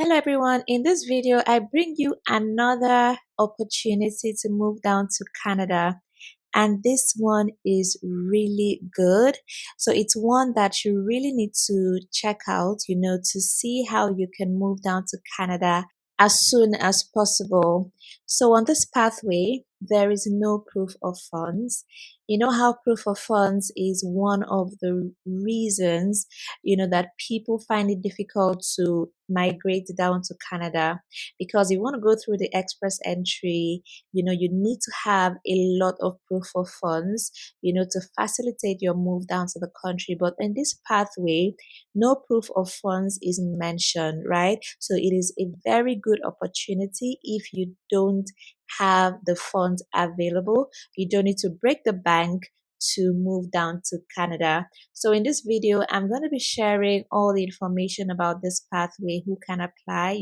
Hello everyone, in this video I bring you another opportunity to move down to Canada, and this one is really good. So it's one that you really need to check out, to see how you can move down to Canada as soon as possible. So on this pathway there is no proof of funds. You know how proof of funds is one of the reasons that people find it difficult to migrate down to Canada, because you want to go through the express entry. You need to have a lot of proof of funds, to facilitate your move down to the country. But in this pathway, no proof of funds is mentioned, right? So it is a very good opportunity if you don't have the funds available. You don't need to break the bank to move down to Canada. So in this video, I'm going to be sharing all the information about this pathway, who can apply,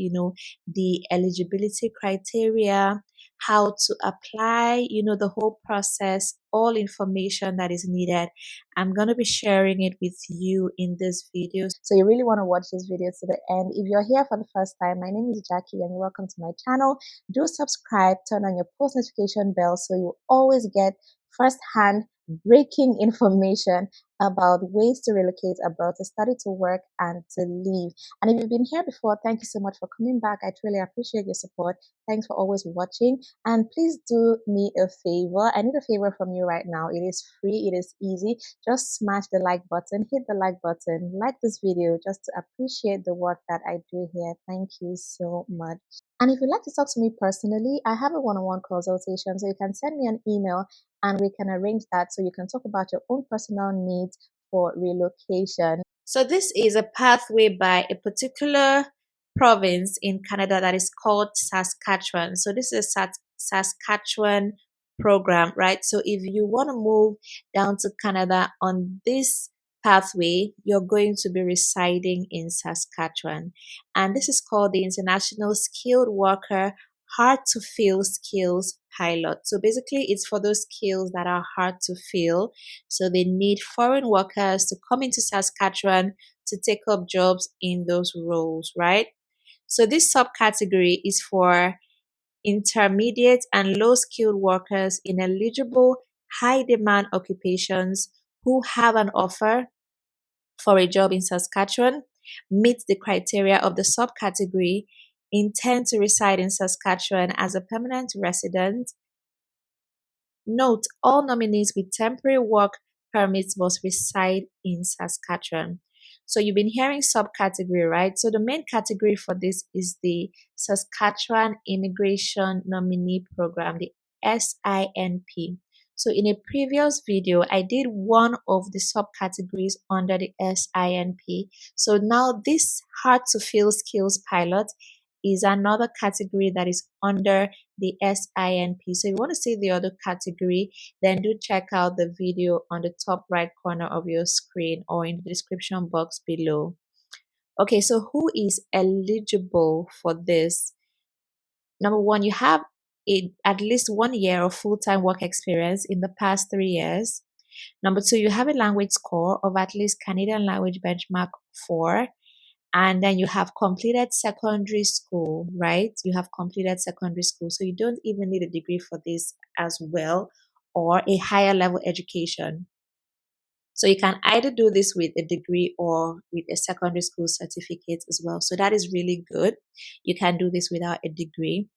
the eligibility criteria, how to apply, the whole process, all information that is needed. I'm going to be sharing it with you in this video. So you really want to watch this video to the end. If you're here for the first time, my name is Jackie and welcome to my channel. Do subscribe, turn on your post notification bell so you always get first-hand breaking information about ways to relocate abroad, to study, to work, and to live. And if you've been here before, thank you so much for coming back. I truly appreciate your support. Thanks for always watching. And please do me a favor. I need a favor from you right now. It is free. It is easy. Just smash the like button. Hit the like button. Like this video just to appreciate the work that I do here. Thank you so much. And if you'd like to talk to me personally, I have a one-on-one consultation. So you can send me an email and we can arrange that so you can talk about your own personal needs for relocation. So this is a pathway by a particular province in Canada that is called Saskatchewan. So this is a Saskatchewan program, right? So if you want to move down to Canada on this pathway, you're going to be residing in Saskatchewan. And this is called the International Skilled Worker Hard to Fill Skills Pilot. So basically it's for those skills that are hard to fill. So they need foreign workers to come into Saskatchewan to take up jobs in those roles, right? So this subcategory is for intermediate and low skilled workers in eligible high demand occupations who have an offer for a job in Saskatchewan, meet the criteria of the subcategory, intend to reside in Saskatchewan as a permanent resident. Note, all nominees with temporary work permits must reside in Saskatchewan. So you've been hearing subcategory, right? So the main category for this is the Saskatchewan Immigration Nominee Program, the SINP. So in a previous video, I did one of the subcategories under the SINP. So now this hard to fill skills pilot is another category that is under the SINP. So if you want to see the other category, then do check out the video on the top right corner of your screen or in the description box below. Okay, so who is eligible for this? Number one, you have at least 1 year of full-time work experience in the past 3 years. Number two, you have a language score of at least Canadian Language Benchmark 4. And then you have completed secondary school, right? You have completed secondary school. So you don't even need a degree for this as well, or a higher level education. So you can either do this with a degree or with a secondary school certificate as well. So that is really good. You can do this without a degree.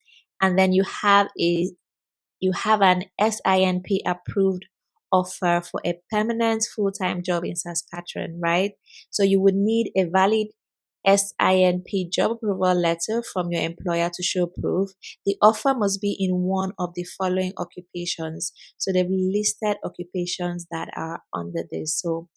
And then you have an SINP approved offer for a permanent full-time job in Saskatchewan, right? So you would need a valid SINP job approval letter from your employer to show proof. The offer must be in one of the following occupations. So they've listed occupations that are under this. So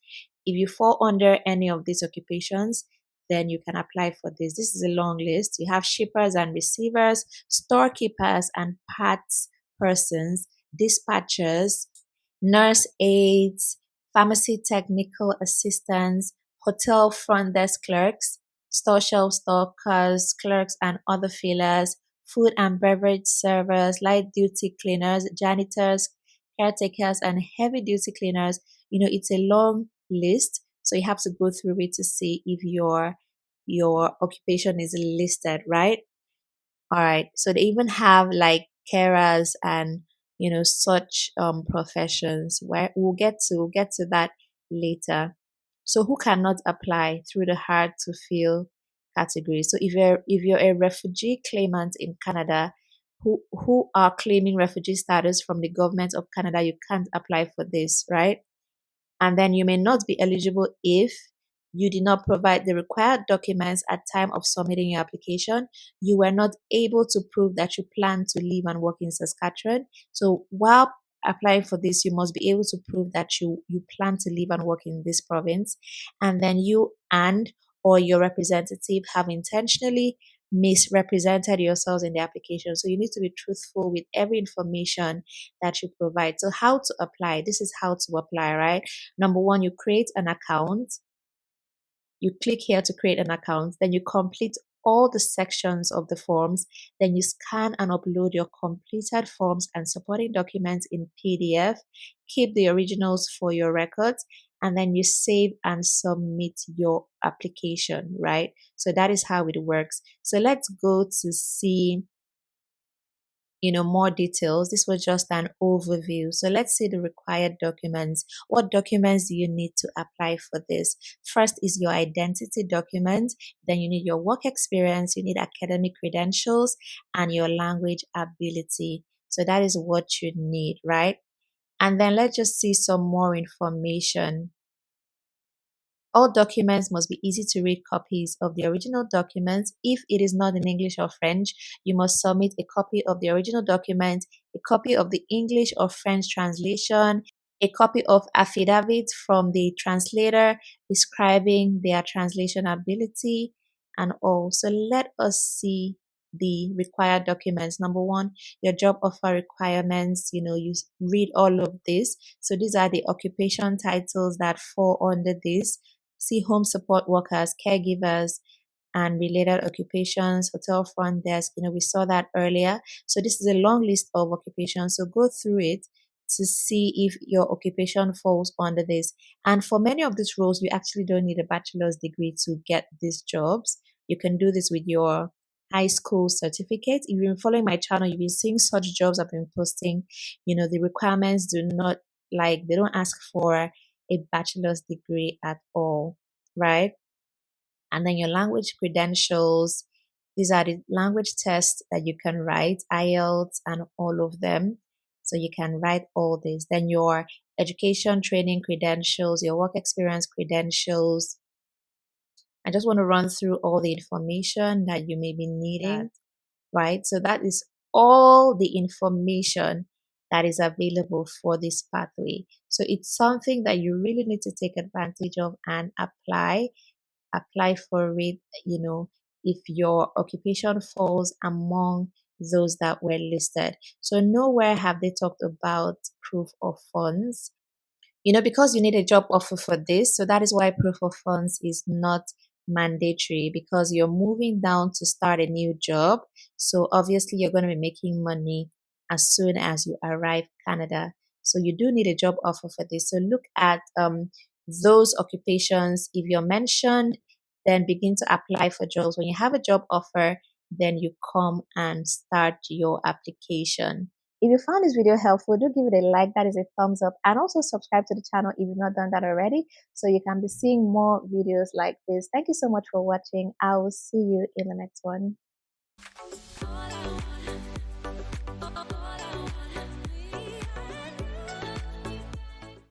if you fall under any of these occupations, then you can apply for this. This is a long list. You have shippers and receivers, storekeepers and parts persons, dispatchers, nurse aides, pharmacy technical assistants, hotel front desk clerks, store shelf stockers, clerks and other fillers, food and beverage servers, light duty cleaners, janitors, caretakers, and heavy duty cleaners. It's a long list, so you have to go through it to see if you're your occupation is listed, right? All right. So they even have like carers and such professions. Where we'll get to that later. So who cannot apply through the hard to fill category? So if you're a refugee claimant in Canada who are claiming refugee status from the government of Canada, you can't apply for this, right? And then you may not be eligible if you did not provide the required documents at time of submitting your application. You were not able to prove that you plan to live and work in Saskatchewan. So while applying for this, you must be able to prove that you plan to live and work in this province, and then you and or your representative have intentionally misrepresented yourselves in the application. So you need to be truthful with every information that you provide. So how to apply? This is how to apply, right? Number one, you create an account. You click here to create an account. Then you complete all the sections of the forms. Then you scan and upload your completed forms and supporting documents in PDF. Keep the originals for your records. And then you save and submit your application, right? So that is how it works. So let's go to see more details. This was just an overview. So let's see the required documents. What documents do you need to apply for this? First is your identity document. Then you need your work experience, you need academic credentials, and your language ability. So that is what you need, right? And then let's just see some more information. All documents must be easy to read copies of the original documents. If it is not in English or French, you must submit a copy of the original document, a copy of the English or French translation, a copy of affidavit from the translator describing their translation ability, and all. So let us see the required documents. Number one, your job offer requirements. You read all of this. So these are the occupation titles that fall under this. See home support workers, caregivers, and related occupations, hotel front desk. We saw that earlier. So this is a long list of occupations. So go through it to see if your occupation falls under this. And for many of these roles, you actually don't need a bachelor's degree to get these jobs. You can do this with your high school certificate. If you've been following my channel, you've been seeing such jobs I've been posting. The requirements do not they don't ask for a bachelor's degree at all, right? And then your language credentials. These are the language tests that you can write, IELTS and all of them. So you can write all this. Then your education training credentials, your work experience credentials. I just want to run through all the information that you may be needing, right? So that is all the information that is available for this pathway. So it's something that you really need to take advantage of and apply for it, if your occupation falls among those that were listed. So nowhere have they talked about proof of funds, because you need a job offer for this. So that is why proof of funds is not mandatory, because you're moving down to start a new job. So obviously you're going to be making money as soon as you arrive Canada. So you do need a job offer for this. So look at those occupations. If you're mentioned, then begin to apply for jobs. When you have a job offer, then you come and start your application. If you found this video helpful, do give it a like, that is a thumbs up, and also subscribe to the channel if you've not done that already, so you can be seeing more videos like this. Thank you so much for watching. I will see you in the next one.